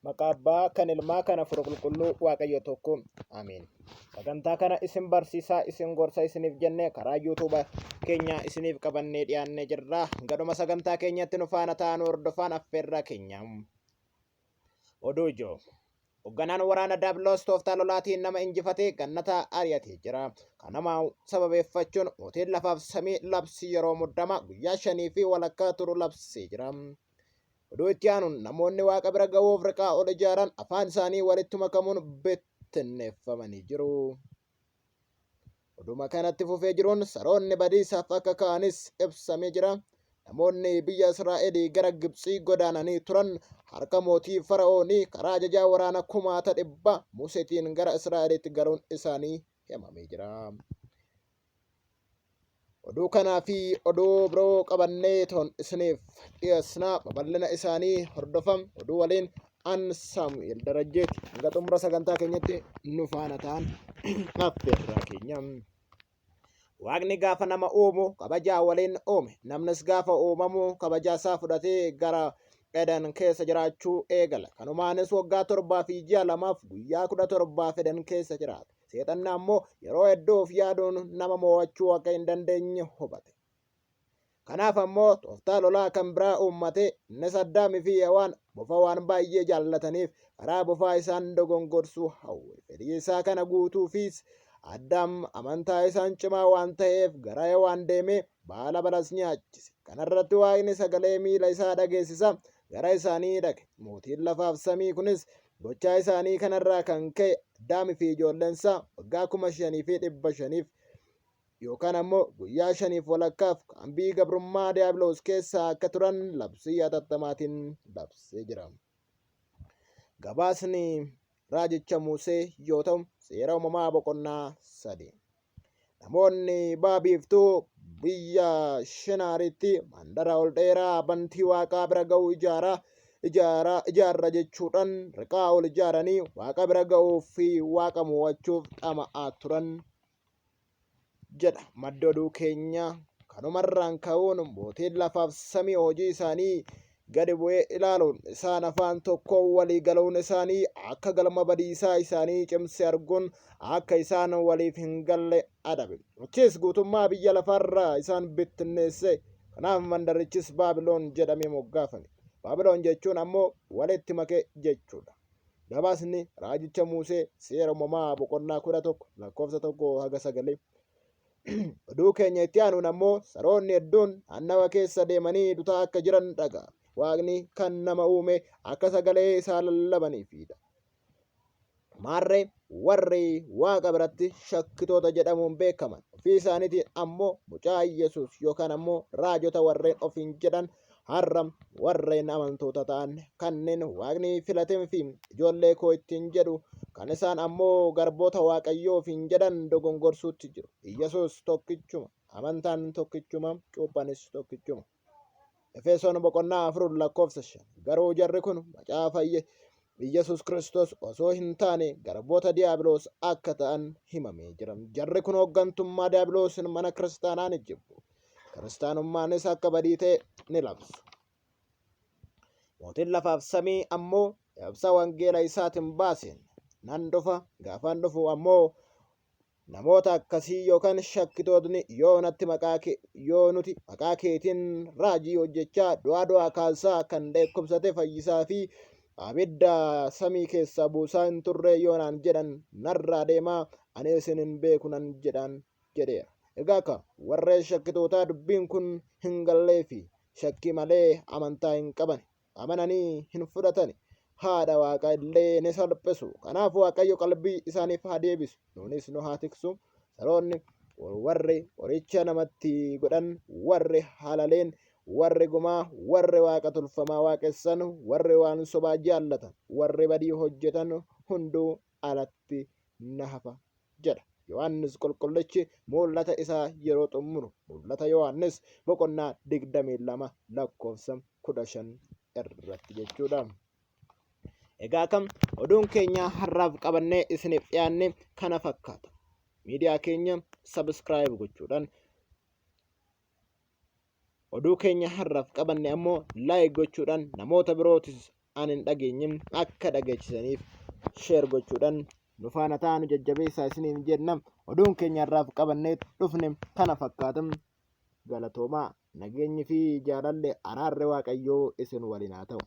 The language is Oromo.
Maqaa Abbaa kan Ilmaa kan Hafuura Qulqulluu Waaqayyo tokko. Ameen. Sagantaa kana isin barsiisaa isin gorsa isiniif jennee karaa YouTube keenya isiniif qabannee dhiyaannee jirra. Gaduma sagantaa keenyatti nu faana ta'an hordofaan affeerraa keenya. Oduu ijoo. Hoogganaan waraana Daabiloos tooftaa lolaatiin nama injifatee gannataa ari'atee jira. Kanuma sababeeffachuun mootiin lafaaf samii labsii yeroo muddamaa guyyaa 5 fi walakkaa turu labsee jira. Oduu itti aanuun namoonni waaqa bira ga'uuf riqaa ol ijaaran afaan isaanii walitti makamuun bittinneeffamanii jiru. Oduma kanatti fufee jiruun saroonni badiisaaf akka ka'anis ibsamee jira. Namoonni biyya Israa'el gara Gibxii godaananii turan harka mootii Fara'oonii karaa ajajaa waraana 100,000 Museetiin gara Israa'elitti galuun isaanii himamee jira. Oduu kanaa fi oduu biroo qabannee toon isiniif dhiyeessina. Babal'ina isaanii hordofam. Oduu waliin an Saamu'eel Darajjeeti. Hanga xumura sagantaa keenyatti nu faana ta'an affeerraa keenya. Waaqni gaafa nama uumu kabajaa waliin uume. Namnis gaafa uumamu kabajaa isaa fudhatee gara Eden keessa jiraachuu eegala. Kanumaanis waggaa 7 fi ji'a 2 guyyaa 17 Eden keessa jiraata. Seexanni ammoo yeroo hedduu yaaduun nama mo'achuu akka hin dandeenye hubate. Kanaaf ammoo tooftaa lolaa kan biraa uummate. Innis Addaamii fi Hewaan bofa waan baay'ee jaallataniif karaa bofaa isaan dogongorsuu hawwe. Fedhii isaa kana guutuufis Addaam amantaa isaan cimaa waan ta'eef gara Hewaan deemee baala balas nyaachise. Kanarratti Waaqni sagalee miila isaa dhageessisa gara isaanii dhaqe. Mootiin lafaaf samii kunis gochaa isaanii kanarraa kan ka'e Addaamii fi ijoolleensaa waggaa 5,500 yookaan ammoo guyyaa 5 walakkaaf kambii gabrummaa Diyaabiloos keessa akka turan labsii hatattamaatiin labsee jira. Gabaasni raajicha Musee yoo ta'u seera uumamaa boqonnaa 3. Namoonni baabiiftuu biyya Shinaaritti mandara ol dheeraa bantii waaqaa bira ga'uu ijaarra jechuudhaan riqaa ol ijaaranii waaqa bira ga'uu fi waaqa mo'achuuf dhama'aa turan jedha madda oduu keenya. Kanumarraan ka'uun mootiin lafaaf samii hojii isaanii gadi bu'ee ilaaluun isaan afaan tokko walii galuun isaanii akka galma badiisaa isaanii cimsee arguun akka isaan waliif hin galle adabe. Achis guutummaa biyya lafarraa isaan bittinneesse. Kanaaf mandarichis Baabiloon jedhamee moggaafame. Baabiloon jechuun ammoo walitti make jechuudha. Gabaasni raajicha Musee seera uumamaa boqonnaa 11 lakkoofsa 1 haga 9. Oduu keenya itti aanuun ammoo saroonni hedduun naannawa keessa deemanii dutaa akka jiran dhaga'a. Waaqni kan nama uume akka sagalee isaa lallabaniifidha. Maarree warri waaqa biratti shakkitoota jedhamuun beekaman ofii isaaniitiin ammoo mucaa Yesuus yookaan ammoo raajota warreen ofiin jedhan har'a warreen amantoota ta'an kanneen Waaqni filatee fi ijoollee koo ittiin jedhu kan isaan ammoo garboota Waaqayyoo ofiin jedhan dogongorsuutti jiru. Yesuus tokkichuma, amantaan tokkichuma, cuuphanis tokkichuma. Efesoon boqonnaa 4 lakkoofsa 5. Garuu jarri kun macaafa Yesuus Kiristoos osoo hin taane garboota Diyaabiloos akka ta'an himamee jira. Jarri kun hooggantummaa Diyaabiloosin mana kiristaanaa ni jibbu. Kiristaanummaanis akka badii ta'e ni labsu. Mootiin lafaaf samii ammoo ibsa wangeela isaatiin baaseen nan dhufa gaafaan dhufu ammoo namoota akkasii yookaan shakkitootni yoo nuti maqaa keetiin raajii hojjechaa du'aa kaasaa kan dheekkumsate fayyisaa fi abidda samii keessaa buusaa hin turre yoonaan jedhan narraa deemaa ani isin hin beeku nan jedhaan jedheera. Egaa akka warreen shakkitootaa dubbiin kun hin gallee fi shakkii malee amantaa hin qaban amananii hin fudhatani. Haadha waaqa illee ni salphisu. Kanaaf Waaqayyo qalbii isaaniif haa deebisu. Nuunis nu haa tiksu. Saroonni warri qoricha namatti godhan, warri halaleen, warri gumaa, warri waaqa tolfamaa waaqessan, warri waan sobaa jaallatan, warri badii hojjetan hunduu alatti na hafa jedha. Yohaannis qulqullichi mul'ata isaa yeroo xumuru mul'ata Yohaannis boqonnaa 22 lakkoofsa 15 irratti jechuudha. Egaa kam oduun keenya har'aaf qabannee isiniif dhiyaanne kana fakkaata. Miidiyaa keenya subscribe gochuudhaan oduu keenya har'aaf qabanne ammoo like gochuudhaan namoota birootis an hin dhageenye akka dhageechisaniif sheer gochuudhaan nu faana ta'aa jajjabeessaa isiniin jenna. Oduun keenya irraaf qabannee dhufne kana fakkaatan galatoomaa. Nageenyi fi jaalalli araarri Waaqayyoo isin waliin haa ta'u.